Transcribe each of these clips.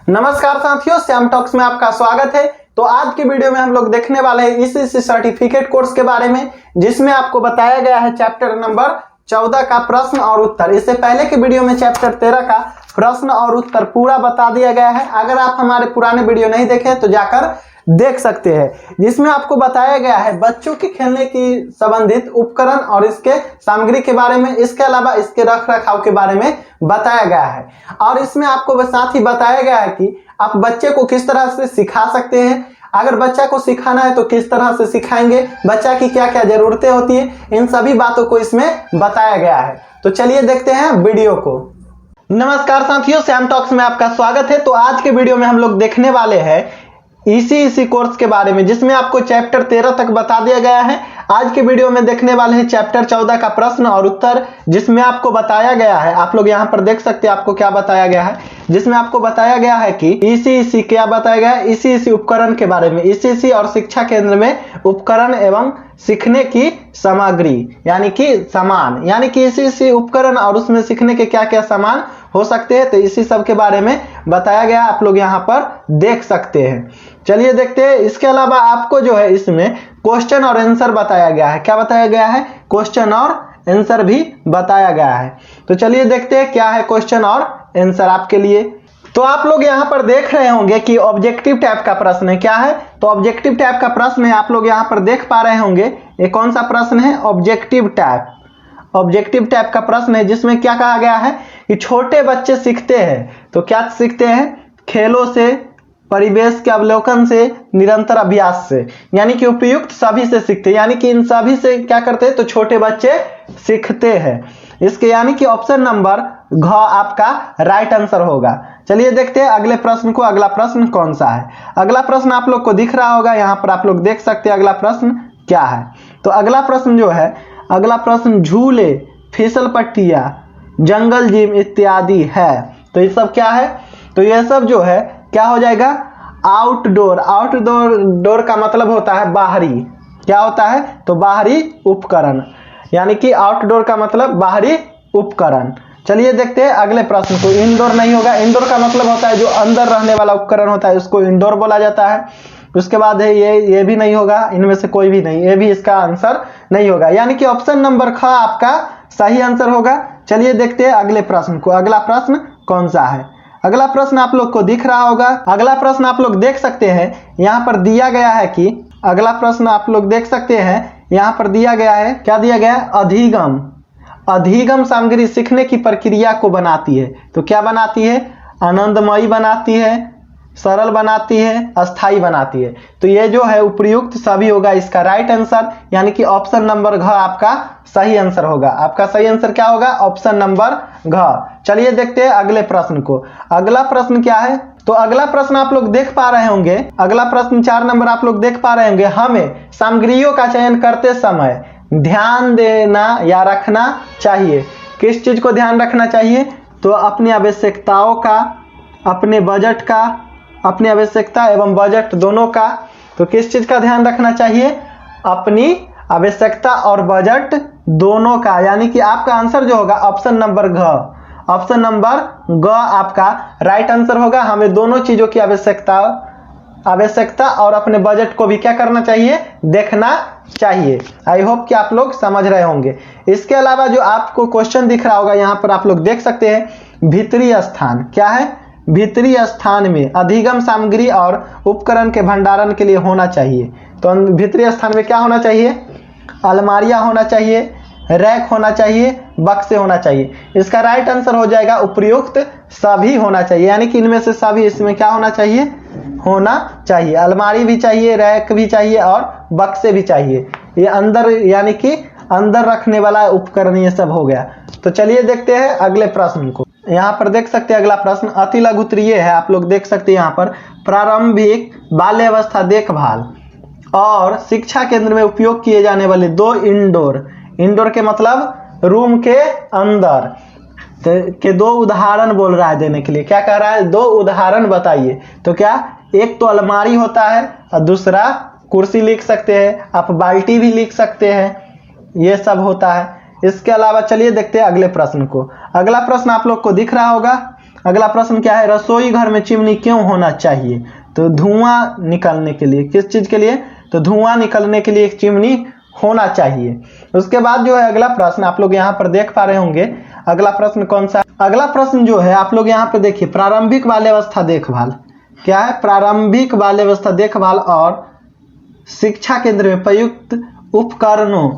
नमस्कार साथियों, श्याम टॉक्स में आपका स्वागत है। तो आज की वीडियो में हम लोग देखने वाले हैं ईसीसी सर्टिफिकेट कोर्स के बारे में, जिसमें आपको बताया गया है चैप्टर नंबर 14 का प्रश्न और उत्तर। इससे पहले की वीडियो में चैप्टर 13 का प्रश्न और उत्तर पूरा बता दिया गया है। अगर आप हमारे पुराने वीडियो नहीं देखे तो जाकर देख सकते हैं, जिसमें आपको बताया गया है बच्चों के खेलने की संबंधित उपकरण और इसके सामग्री के बारे में, इसके अलावा इसके रख रखाव के बारे में बताया गया है। और इसमें आपको साथ ही बताया गया है कि आप बच्चे को किस तरह से सिखा सकते हैं, अगर बच्चा को सिखाना है तो किस तरह से सिखाएंगे, बच्चा की क्या क्या जरूरतें होती है, इन सभी बातों को इसमें बताया गया है। तो चलिए देखते हैं वीडियो को। नमस्कार साथियों, श्याम टॉक्स में आपका स्वागत है। तो आज के वीडियो में हम लोग देखने वाले हैं ईसीसी कोर्स के बारे में, जिसमें आपको चैप्टर 13 तक बता दिया गया है। आज के वीडियो में देखने वाले हैं चैप्टर 14 का प्रश्न और उत्तर, जिसमें आपको बताया गया है, आप लोग यहां पर देख सकते हैं आपको क्या बताया गया है, जिसमें आपको बताया गया है कि ईसीसी क्या बताया गया है, ईसीसी उपकरण के बारे में। ईसीसी और शिक्षा केंद्र में उपकरण एवं सीखने की सामग्री यानी कि सामान, यानी कि ईसीसी उपकरण और उसमें सीखने के क्या क्या सामान हो सकते हैं, तो इसी सब के बारे में बताया गया, आप लोग यहाँ पर देख सकते हैं। चलिए देखते हैं। इसके अलावा आपको जो है इसमें क्वेश्चन और आंसर बताया गया है। क्या बताया गया है? क्वेश्चन और आंसर भी बताया गया है। तो चलिए देखते हैं क्या है क्वेश्चन और आंसर आपके लिए। तो आप लोग यहाँ पर देख रहे होंगे कि ऑब्जेक्टिव टाइप का प्रश्न है। क्या है? तो ऑब्जेक्टिव टाइप का प्रश्न है, आप लोग यहाँ पर देख पा रहे होंगे। ये कौन सा प्रश्न है? Objective type. ऑब्जेक्टिव टाइप का प्रश्न है, जिसमें क्या कहा गया है कि छोटे बच्चे सीखते हैं। तो क्या सीखते हैं? खेलों से, परिवेश के अवलोकन से, निरंतर अभ्यास से, यानी कि उपयुक्त सभी से सीखते हैं, यानी कि इन सभी से क्या करते हैं? तो छोटे बच्चे सीखते हैं। इसके यानी कि ऑप्शन नंबर घ आपका राइट आंसर होगा। चलिए देखते हैं अगले प्रश्न को। अगला प्रश्न कौन सा है? अगला प्रश्न आप लोग को दिख रहा होगा, यहाँ पर आप लोग देख सकते हैं अगला प्रश्न क्या है। तो अगला प्रश्न जो है, अगला प्रश्न झूले, फिसल पट्टियां, जंगल जिम इत्यादि है। तो ये सब क्या है? तो ये सब जो है क्या हो जाएगा? आउटडोर। आउटडोर का मतलब होता है बाहरी। क्या होता है? तो बाहरी उपकरण, यानी कि आउटडोर का मतलब बाहरी उपकरण। चलिए देखते हैं अगले प्रश्न को। इंडोर नहीं होगा। इंडोर का मतलब होता है जो अंदर रहने वाला उपकरण होता है, उसको इंडोर बोला जाता है। उसके बाद है ये भी नहीं होगा, इनमें से कोई भी नहीं, ये भी इसका आंसर नहीं होगा, यानी कि ऑप्शन नंबर ख आपका सही आंसर होगा। चलिए देखते हैं अगले प्रश्न को। अगला प्रश्न कौन सा है? अगला प्रश्न आप लोग को दिख रहा होगा। अगला प्रश्न आप लोग देख सकते हैं, यहाँ पर दिया गया है कि अगला प्रश्न आप लोग देख सकते हैं, यहाँ पर दिया गया है, क्या दिया गया है? अधिगम। अधिगम सामग्री सीखने की प्रक्रिया को बनाती है। तो क्या बनाती है? आनंदमयी बनाती है, सरल बनाती है, अस्थाई बनाती है। तो ये जो है उपयुक्त सभी होगा इसका राइट आंसर, यानी कि ऑप्शन नंबर घ आपका सही आंसर होगा। आपका सही आंसर क्या होगा? ऑप्शन नंबर घ। चलिए देखते हैं अगले प्रश्न को। अगला प्रश्न क्या है? तो अगला प्रश्न आप लोग देख पा रहे होंगे, अगला प्रश्न 4 नंबर आप लोग देख पा रहे होंगे। हमें सामग्रियों का चयन करते समय ध्यान देना या रखना चाहिए। किस चीज को ध्यान रखना चाहिए? तो अपनी आवश्यकताओं का, अपने बजट का, अपनी आवश्यकता एवं बजट दोनों का। तो किस चीज का ध्यान रखना चाहिए? अपनी आवश्यकता और बजट दोनों का, यानी कि आपका आंसर जो होगा ऑप्शन नंबर घ। ऑप्शन नंबर ग आपका राइट आंसर होगा। हमें दोनों चीजों की आवश्यकता और अपने बजट को भी क्या करना चाहिए? देखना चाहिए। आई होप कि आप लोग समझ रहे होंगे। इसके अलावा जो आपको क्वेश्चन दिख रहा होगा, यहाँ पर आप लोग देख सकते हैं भीतरी स्थान। क्या है? भीतरी स्थान में अधिगम सामग्री और उपकरण के भंडारण के लिए होना चाहिए। तो भीतरी स्थान में क्या होना चाहिए? अलमारियां होना चाहिए, रैक होना चाहिए, बक्से होना चाहिए। इसका राइट आंसर हो जाएगा उपयुक्त सभी होना चाहिए, यानी कि इनमें से सभी इसमें क्या होना चाहिए? होना चाहिए। अलमारी भी चाहिए, रैक भी चाहिए और बक्से भी चाहिए। ये अंदर, यानी कि अंदर रखने वाला उपकरण, ये सब हो गया। तो चलिए देखते हैं अगले प्रश्न को। यहाँ पर देख सकते हैं अगला प्रश्न अति लघुत्तरीय है। आप लोग देख सकते हैं यहाँ पर प्रारंभिक बाल्यावस्था देखभाल और शिक्षा केंद्र में उपयोग किए जाने वाले 2 इंडोर के मतलब रूम के अंदर के 2 उदाहरण बोल रहा है देने के लिए। क्या कह रहा है? 2 उदाहरण बताइए। तो क्या? एक तो अलमारी होता है और दूसरा कुर्सी लिख सकते हैं, आप बाल्टी भी लिख सकते हैं, ये सब होता है। इसके अलावा चलिए देखते हैं अगले प्रश्न को। अगला प्रश्न आप लोग को दिख रहा होगा। अगला प्रश्न क्या है, रसोई घर में चिमनी क्यों होना चाहिए? तो धुआं निकलने के लिए। किस चीज के लिए? तो धुआं निकलने के लिए एक चिमनी होना चाहिए। उसके बाद जो है अगला प्रश्न आप लोग यहाँ पर देख पा रहे होंगे। अगला प्रश्न कौन सा? अगला प्रश्न जो है आप लोग यहाँ पे देखिए, प्रारंभिक बाल्यावस्था देखभाल। क्या है? प्रारंभिक बाल्यावस्था देखभाल और शिक्षा केंद्र में प्रयुक्त उपकरणों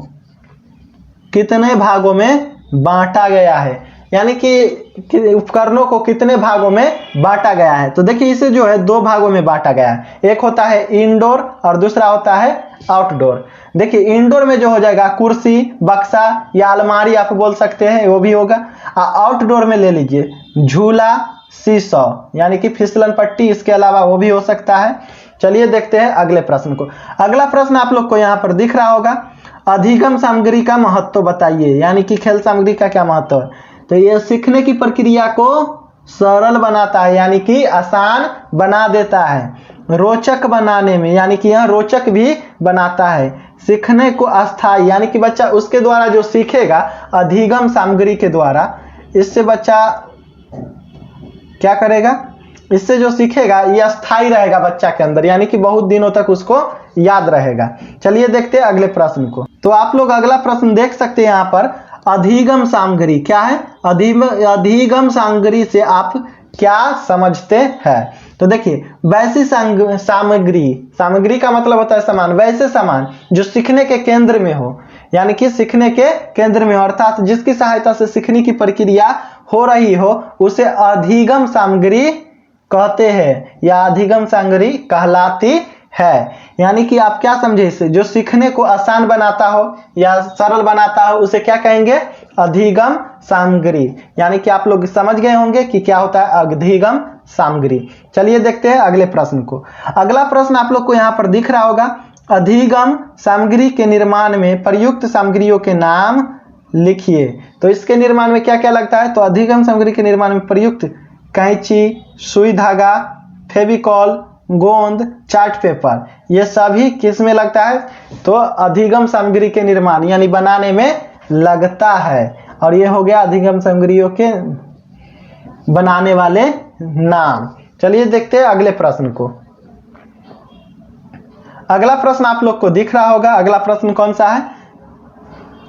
कितने भागों में बांटा गया है? यानी कि उपकरणों को कितने भागों में बांटा गया है? तो देखिए इसे जो है 2 भागों में बांटा गया है। एक होता है इंडोर और दूसरा होता है आउटडोर। देखिए इंडोर में जो हो जाएगा कुर्सी, बक्सा या अलमारी आप बोल सकते हैं, वो भी होगा। आउटडोर में ले लीजिए झूला, सीसॉ यानी कि फिसलन पट्टी, इसके अलावा वो भी हो सकता है। चलिए देखते हैं अगले प्रश्न को। अगला प्रश्न आप लोग को यहाँ पर दिख रहा होगा, अधिगम सामग्री का महत्व बताइए। यानी कि खेल सामग्री का क्या महत्व है? तो ये सीखने की प्रक्रिया को सरल बनाता है, यानी कि आसान बना देता है। रोचक बनाने में, यानी कि यह रोचक भी बनाता है। सीखने को अस्थायी, यानी कि बच्चा उसके द्वारा जो सीखेगा अधिगम सामग्री के द्वारा, इससे बच्चा क्या करेगा? इससे जो सीखेगा ये अस्थायी रहेगा बच्चा के अंदर, यानी कि बहुत दिनों तक उसको याद रहेगा। चलिए देखते हैं अगले प्रश्न को। तो आप लोग अगला प्रश्न देख सकते हैं यहाँ पर, अधिगम सामग्री क्या है? अधिगम सामग्री से आप क्या समझते हैं? तो देखिए वैसी सामग्री, सामग्री का मतलब होता है सामान, वैसे सामान जो सीखने के केंद्र में हो, यानी कि सीखने के केंद्र में, अर्थात जिसकी सहायता से सीखने की प्रक्रिया हो रही हो, उसे अधिगम सामग्री कहते हैं या अधिगम सामग्री कहलाती है। यानी कि आप क्या समझे इससे? जो सीखने को आसान बनाता हो या सरल बनाता हो, उसे क्या कहेंगे? अधिगम सामग्री। यानी कि आप लोग समझ गए होंगे कि क्या होता है अधिगम सामग्री। चलिए देखते हैं अगले प्रश्न को। अगला प्रश्न आप लोग को यहाँ पर दिख रहा होगा, अधिगम सामग्री के निर्माण में प्रयुक्त सामग्रियों के नाम लिखिए। तो इसके निर्माण में क्या क्या लगता है? तो अधिगम सामग्री के निर्माण में प्रयुक्त कैंची, सुई धागा, फेविकॉल, गोंद, चार्ट पेपर, ये सभी किस में लगता है? तो अधिगम सामग्री के निर्माण यानी बनाने में लगता है। और ये हो गया अधिगम सामग्रियों के बनाने वाले नाम। चलिए देखते हैं अगले प्रश्न को। अगला प्रश्न आप लोग को दिख रहा होगा। अगला प्रश्न कौन सा है?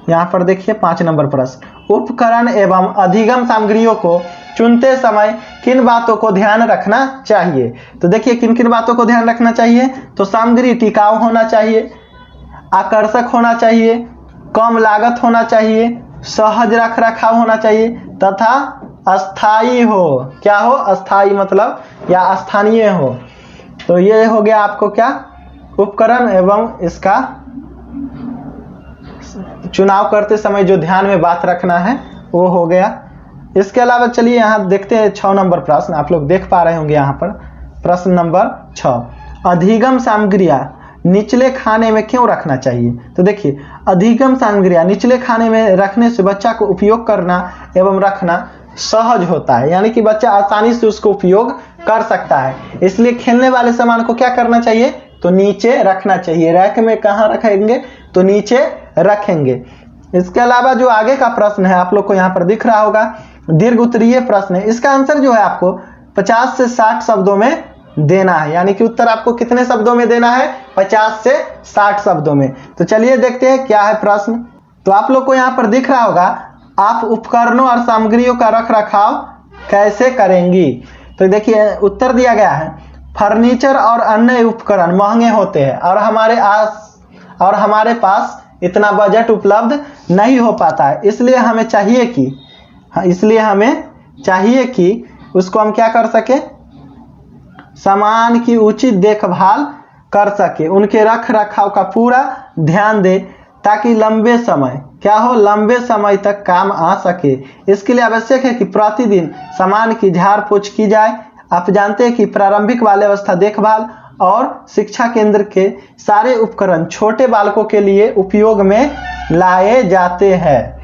यहाँ पर देखिए 5 नंबर प्रश्न, उपकरण एवं अधिगम सामग्रियों को चुनते समय किन बातों को ध्यान रखना चाहिए? तो देखिए किन किन बातों को ध्यान रखना चाहिए? तो सामग्री टिकाऊ होना चाहिए, आकर्षक होना चाहिए, कम लागत होना चाहिए, सहज रख रखाव होना चाहिए तथा अस्थाई हो। क्या हो? अस्थाई मतलब या स्थानीय हो। तो ये हो गया आपको क्या? उपकरण एवं इसका चुनाव करते समय जो ध्यान में बात रखना है वो हो गया। इसके अलावा चलिए यहाँ देखते हैं 6 नंबर प्रश्न। आप लोग देख पा रहे होंगे यहाँ पर प्रश्न नंबर 6, अधिगम सामग्रियां निचले खाने में क्यों रखना चाहिए? तो देखिए अधिगम सामग्रियां निचले खाने में रखने से बच्चा को उपयोग करना एवं रखना सहज होता है, यानी कि बच्चा आसानी से उसको उपयोग कर सकता है। इसलिए खेलने वाले सामान को क्या करना चाहिए? तो नीचे रखना चाहिए। रैक में कहाँ रखेंगे? तो नीचे रखेंगे। इसके अलावा जो आगे का प्रश्न है आप लोग को यहाँ पर दिख रहा होगा, दीर्घ उत्तरीय प्रश्न है। इसका आंसर जो है आपको 50 से 60 शब्दों में देना है, यानी कि उत्तर आपको कितने शब्दों में देना है? 50 से 60 शब्दों में। तो चलिए देखते हैं क्या है प्रश्न। तो आप लोग को यहाँ पर दिख रहा होगा, आप उपकरणों और सामग्रियों का रख रखाव कैसे करेंगी? तो देखिए उत्तर दिया गया है, फर्नीचर और अन्य उपकरण महंगे होते हैं और हमारे पास इतना बजट उपलब्ध नहीं हो पाता है, इसलिए हमें चाहिए कि उसको हम क्या कर सके? सामान की उचित देखभाल कर सके, उनके रख रखाव का पूरा ध्यान दे ताकि लंबे समय तक काम आ सके। इसके लिए आवश्यक है कि प्रतिदिन सामान की झाड़ पोछ की जाए। आप जानते हैं कि प्रारंभिक बाल्यावस्था देखभाल और शिक्षा केंद्र के सारे उपकरण छोटे बालकों के लिए उपयोग में लाए जाते हैं।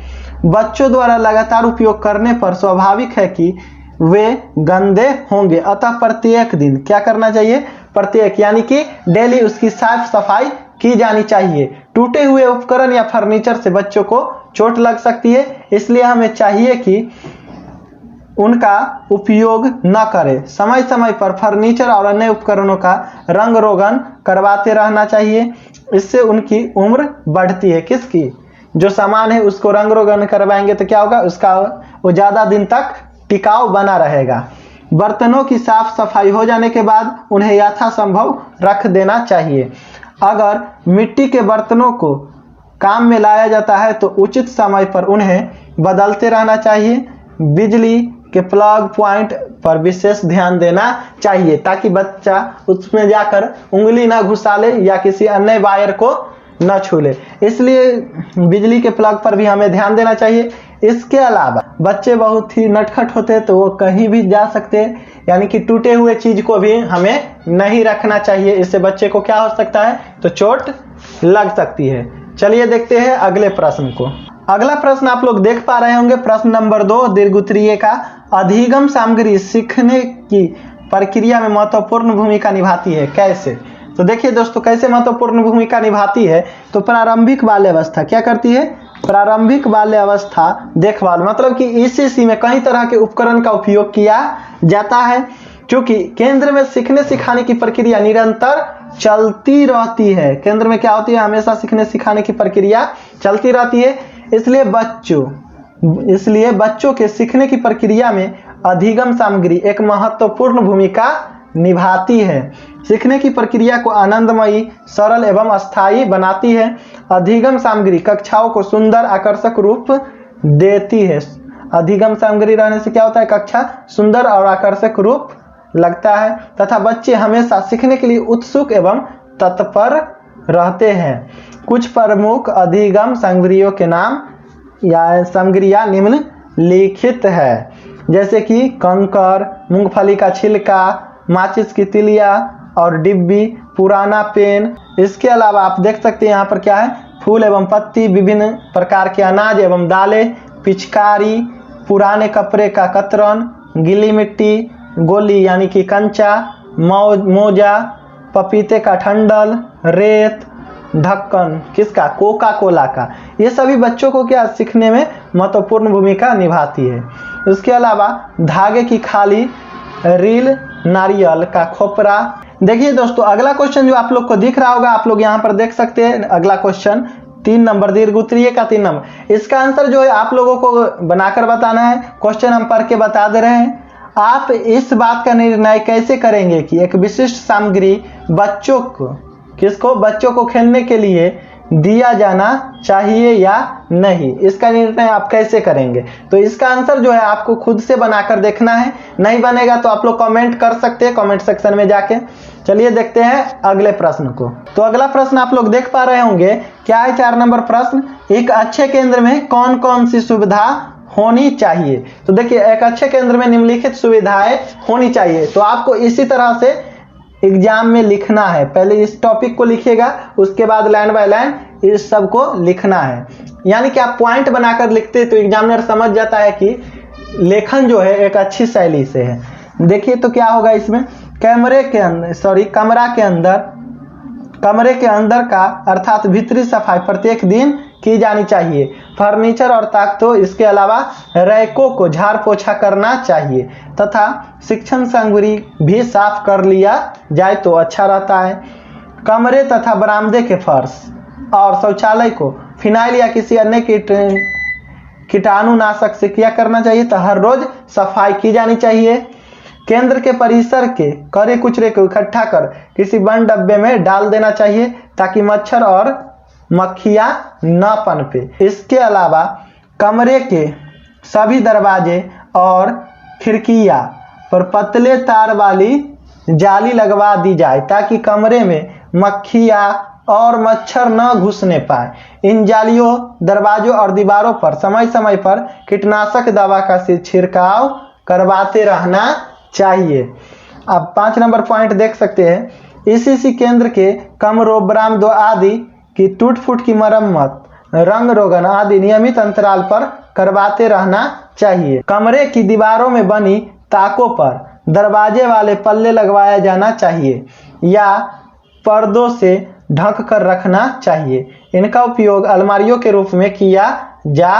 बच्चों द्वारा लगातार उपयोग करने पर स्वाभाविक है कि वे गंदे होंगे, अतः प्रत्येक दिन क्या करना चाहिए? प्रत्येक यानी कि डेली उसकी साफ सफाई की जानी चाहिए। टूटे हुए उपकरण या फर्नीचर से बच्चों को चोट लग सकती है, इसलिए हमें चाहिए कि उनका उपयोग न करें। समय समय पर फर्नीचर और अन्य उपकरणों का रंग रोगन करवाते रहना चाहिए। इससे उनकी उम्र बढ़ती है। किसकी? जो सामान है उसको रंग रोगन करवाएंगे तो क्या होगा, उसका वो ज़्यादा दिन तक टिकाऊ बना रहेगा। बर्तनों की साफ सफाई हो जाने के बाद उन्हें यथासंभव रख देना चाहिए। अगर मिट्टी के बर्तनों को काम में लाया जाता है तो उचित समय पर उन्हें बदलते रहना चाहिए। बिजली के प्लग पॉइंट पर विशेष ध्यान देना चाहिए ताकि बच्चा उसमें जाकर उंगली ना घुसा या किसी अन्य वायर को न छू ले, इसलिए बिजली के प्लग पर भी हमें ध्यान देना चाहिए। इसके अलावा बच्चे बहुत ही नटखट होते हैं तो वो कहीं भी जा सकते हैं, यानी कि टूटे हुए चीज को भी हमें नहीं रखना चाहिए। इससे बच्चे को क्या हो सकता है, तो चोट लग सकती है। चलिए देखते हैं अगले प्रश्न को। अगला प्रश्न आप लोग देख पा रहे होंगे, प्रश्न नंबर 2 दीर्घोत्तरीय का। अधिगम सामग्री सीखने की प्रक्रिया में महत्वपूर्ण भूमिका निभाती है, कैसे? तो देखिए दोस्तों, कैसे महत्वपूर्ण भूमिका निभाती है, तो प्रारंभिक बाल्यावस्था क्या करती है, प्रारंभिक बाल्यावस्था देखभाल, मतलब कि ईसीसी में कई तरह के उपकरण का उपयोग किया जाता है। क्योंकि केंद्र में सीखने सिखाने की प्रक्रिया निरंतर चलती रहती है। केंद्र में क्या होती है, हमेशा सीखने सिखाने की प्रक्रिया चलती रहती है। इसलिए बच्चों के सीखने की प्रक्रिया में अधिगम सामग्री एक महत्वपूर्ण भूमिका निभाती है। सीखने की प्रक्रिया को आनंदमयी, सरल एवं स्थायी बनाती है। अधिगम सामग्री कक्षाओं को सुंदर आकर्षक रूप देती है। अधिगम सामग्री रहने से क्या होता है, कक्षा सुंदर और आकर्षक रूप लगता है तथा बच्चे हमेशा सीखने के लिए उत्सुक एवं तत्पर रहते हैं। कुछ प्रमुख अधिगम सामग्रियों के नाम या सामग्रियां निम्नलिखित है, जैसे कि कंकर, मूंगफली का छिलका, माचिस की तिलिया और डिब्बी, पुराना पेन। इसके अलावा आप देख सकते हैं यहाँ पर क्या है, फूल एवं पत्ती, विभिन्न प्रकार के अनाज एवं दालें, पिचकारी, पुराने कपड़े का कतरन, गीली मिट्टी, गोली यानी कि कंचा, मोजा, पपीते का ठंडल, रेत, ढक्कन, किसका, कोका कोला का। ये सभी बच्चों को क्या सीखने में महत्वपूर्ण भूमिका निभाती है। इसके अलावा धागे की खाली रील, नारियल का खोपरा। देखिए दोस्तों, अगला क्वेश्चन जो आप लोग को दिख रहा होगा, आप लोग यहाँ पर देख सकते हैं। अगला क्वेश्चन 3 नंबर, दीर्घोत्तरीय का 3 नंबर। इसका आंसर जो है आप लोगों को बनाकर बताना है। क्वेश्चन हम पढ़ के बता दे रहे हैं। आप इस बात का निर्णय कैसे करेंगे कि एक विशिष्ट सामग्री बच्चों को खेलने के लिए दिया जाना चाहिए या नहीं, इसका निर्णय आप कैसे करेंगे? तो इसका आंसर जो है आपको खुद से बनाकर देखना है। नहीं बनेगा तो आप लोग कमेंट कर सकते हैं कमेंट सेक्शन में जाके। चलिए देखते हैं अगले प्रश्न को। तो अगला प्रश्न आप लोग देख पा रहे होंगे, क्या है 4 नंबर प्रश्न, एक अच्छे केंद्र में कौन कौन सी सुविधा होनी चाहिए? तो देखिए, एक अच्छे केंद्र में निम्नलिखित सुविधाएं होनी चाहिए। तो आपको इसी तरह से एग्जाम में लिखना है। पहले इस टॉपिक को लिखिएगा, उसके बाद लाइन बाय लाइन इस सब को लिखना है। यानी कि आप पॉइंट बनाकर लिखते तो एग्जामिनर समझ जाता है कि लेखन जो है एक अच्छी शैली से है। देखिए तो क्या होगा इसमें, कमरे के अंदर का अर्थात भीतरी सफाई प्रत्येक दिन की जानी चाहिए। फर्नीचर और ताकतों, इसके अलावा रैकों को झाड़ पोछा करना चाहिए तथा शिक्षण सामग्री भी साफ कर लिया जाए तो अच्छा रहता है। कमरे तथा बरामदे के फर्श और शौचालय को फिनाइल या किसी अन्य कीटाणुनाशक से क्या करना चाहिए, तो हर रोज सफाई की जानी चाहिए। केंद्र के परिसर के कड़े कुचरे को इकट्ठा कर किसी बंद डब्बे में डाल देना चाहिए ताकि मच्छर और मक्खियां न पनपे। इसके अलावा कमरे के सभी दरवाजे और खिड़कियां पर पतले तार वाली जाली लगवा दी जाए ताकि कमरे में मक्खियां और मच्छर न घुसने पाए। इन जालियों, दरवाजों और दीवारों पर समय समय पर कीटनाशक दवा का छिड़काव करवाते रहना चाहिए। अब 5 नंबर पॉइंट देख सकते हैं, इसी केंद्र के कमरों, बरामदों आदि की टूट फूट की मरम्मत, रंग रोगन आदि नियमित अंतराल पर करवाते रहना चाहिए। कमरे की दीवारों में बनी ताकों पर दरवाजे वाले पल्ले लगवाया जाना चाहिए या पर्दों से ढक कर रखना चाहिए। इनका उपयोग अलमारियों के रूप में किया जा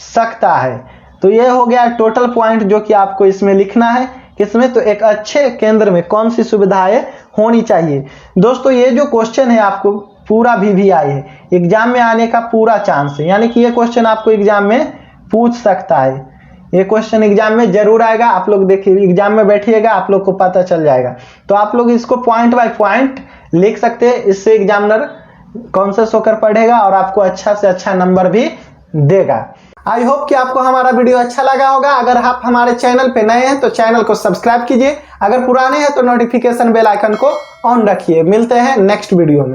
सकता है। तो ये हो गया टोटल पॉइंट जो कि आपको इसमें लिखना है। किसमें? तो एक अच्छे केंद्र में कौन सी सुविधाएं होनी चाहिए। दोस्तों ये जो क्वेश्चन है आपको पूरा VVI है, एग्जाम में आने का पूरा चांस है, यानी कि ये क्वेश्चन आपको एग्जाम में पूछ सकता है। ये क्वेश्चन एग्जाम में जरूर आएगा। आप लोग देखिए, एग्जाम में बैठिएगा आप लोग को पता चल जाएगा। तो आप लोग इसको पॉइंट बाय पॉइंट लिख सकते हैं, इससे एग्जामिनर कॉन्शियस होकर पढ़ेगा और आपको अच्छा से अच्छा नंबर भी देगा। आई होप कि आपको हमारा वीडियो अच्छा लगा होगा। अगर आप हमारे चैनल पे नए हैं तो चैनल को सब्सक्राइब कीजिए, अगर पुराने हैं तो नोटिफिकेशन बेल आइकन को ऑन रखिए। मिलते हैं नेक्स्ट वीडियो में।